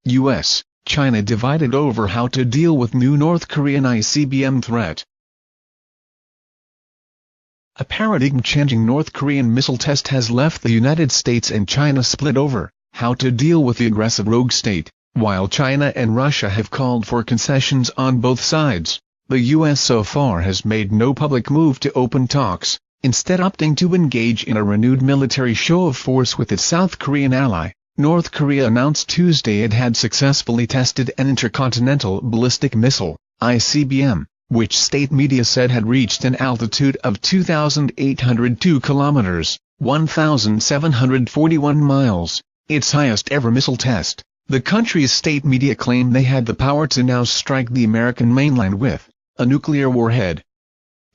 U.S., China divided over how to deal with new North Korean ICBM threat. A paradigm-changing North Korean missile test has left the United States and China split over how to deal with the aggressive rogue state. While China and Russia have called for concessions on both sides, the U.S. so far has made no public move to open talks, instead opting to engage in a renewed military show of force with its South Korean ally. North Korea announced Tuesday it had successfully tested an intercontinental ballistic missile, ICBM, which state media said had reached an altitude of 2,802 kilometers, 1,741 miles, its highest ever missile test. The country's state media claimed they had the power to now strike the American mainland with a nuclear warhead.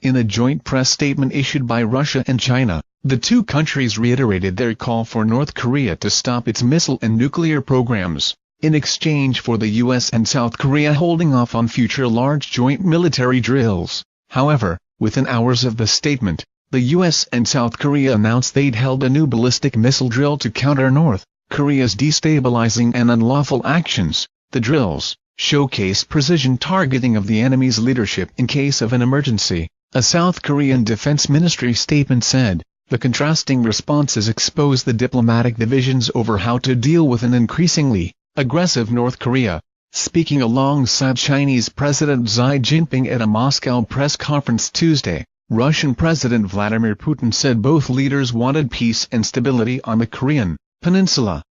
In a joint press statement issued by Russia and China, the two countries reiterated their call for North Korea to stop its missile and nuclear programs, in exchange for the U.S. and South Korea holding off on future large joint military drills. However, within hours of the statement, the U.S. and South Korea announced they'd held a new ballistic missile drill to counter North Korea's destabilizing and unlawful actions. The drills showcased precision targeting of the enemy's leadership in case of an emergency, a South Korean Defense Ministry statement said. The contrasting responses expose the diplomatic divisions over how to deal with an increasingly aggressive North Korea. Speaking alongside Chinese President Xi Jinping at a Moscow press conference Tuesday, Russian President Vladimir Putin said both leaders wanted peace and stability on the Korean Peninsula.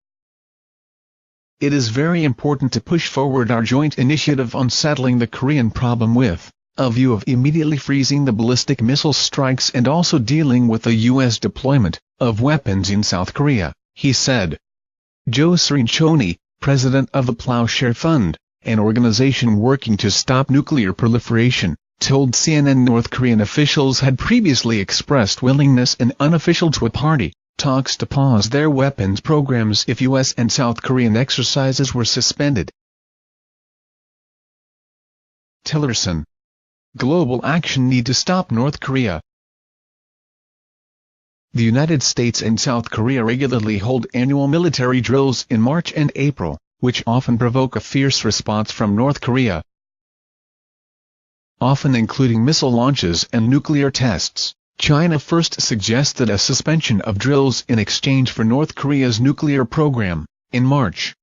It is very important to push forward our joint initiative on settling the Korean problem with a view of immediately freezing the ballistic missile strikes and also dealing with the U.S. deployment of weapons in South Korea, he said. Joe Cirincione, president of the Plowshare Fund, an organization working to stop nuclear proliferation, told CNN North Korean officials had previously expressed willingness in unofficial Tri-party talks to pause their weapons programs if U.S. and South Korean exercises were suspended. Tillerson. Global action need to stop North Korea. The United States and South Korea regularly hold annual military drills in March and April, which often provoke a fierce response from North Korea, often including missile launches and nuclear tests. China first suggested a suspension of drills in exchange for North Korea's nuclear program, in March.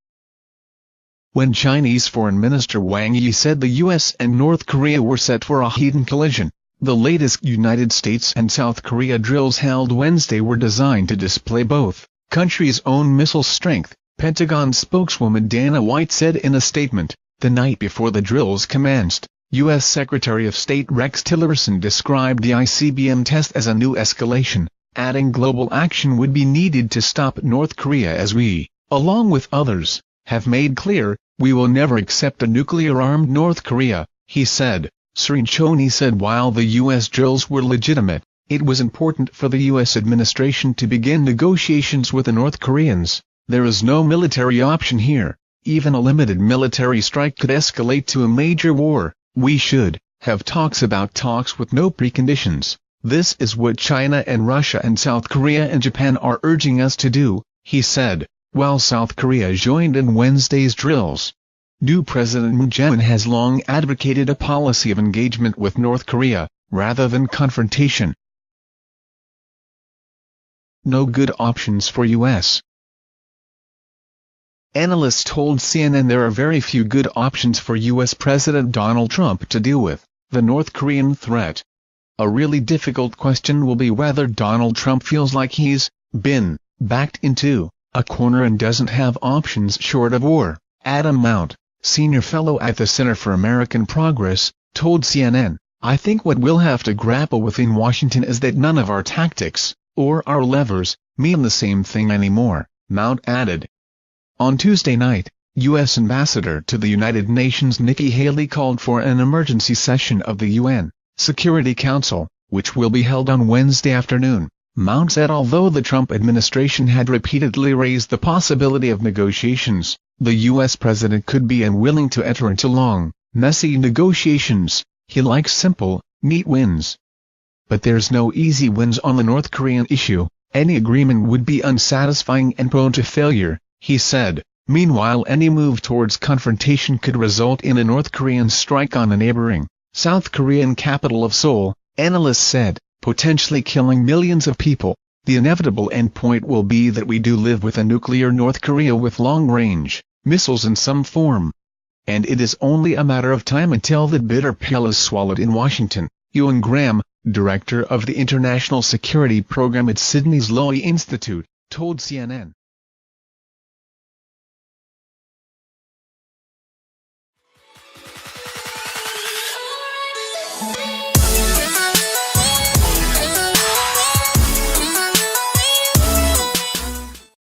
When Chinese Foreign Minister Wang Yi said the U.S. and North Korea were set for a heated collision, the latest United States and South Korea drills held Wednesday were designed to display both countries' own missile strength, Pentagon spokeswoman Dana White said in a statement. The night before the drills commenced, U.S. Secretary of State Rex Tillerson described the ICBM test as a new escalation, adding global action would be needed to stop North Korea as we, along with others, have made clear, we will never accept a nuclear-armed North Korea, he said. Cirincione said while the U.S. drills were legitimate, it was important for the U.S. administration to begin negotiations with the North Koreans. There is no military option here. Even a limited military strike could escalate to a major war. We should have talks about talks with no preconditions. This is what China and Russia and South Korea and Japan are urging us to do, he said, while South Korea joined in Wednesday's drills. New President Moon Jae-in has long advocated a policy of engagement with North Korea, rather than confrontation. No good options for U.S. Analysts told CNN there are very few good options for U.S. President Donald Trump to deal with the North Korean threat. A really difficult question will be whether Donald Trump feels like he's been backed into a corner and doesn't have options short of war. Adam Mount, senior fellow at the Center for American Progress, told CNN, I think what we'll have to grapple with in Washington is that none of our tactics, or our levers, mean the same thing anymore, Mount added. On Tuesday night, U.S. Ambassador to the United Nations Nikki Haley called for an emergency session of the UN Security Council, which will be held on Wednesday afternoon. Mount said although the Trump administration had repeatedly raised the possibility of negotiations, the U.S. president could be unwilling to enter into long, messy negotiations. He likes simple, neat wins. But there's no easy wins on the North Korean issue. Any agreement would be unsatisfying and prone to failure, he said. Meanwhile, any move towards confrontation could result in a North Korean strike on a neighboring, South Korean capital of Seoul, analysts said, potentially killing millions of people. The inevitable endpoint will be that we do live with a nuclear North Korea with long-range missiles in some form. And it is only a matter of time until that bitter pill is swallowed in Washington, Ewan Graham, director of the International Security Program at Sydney's Lowy Institute, told CNN.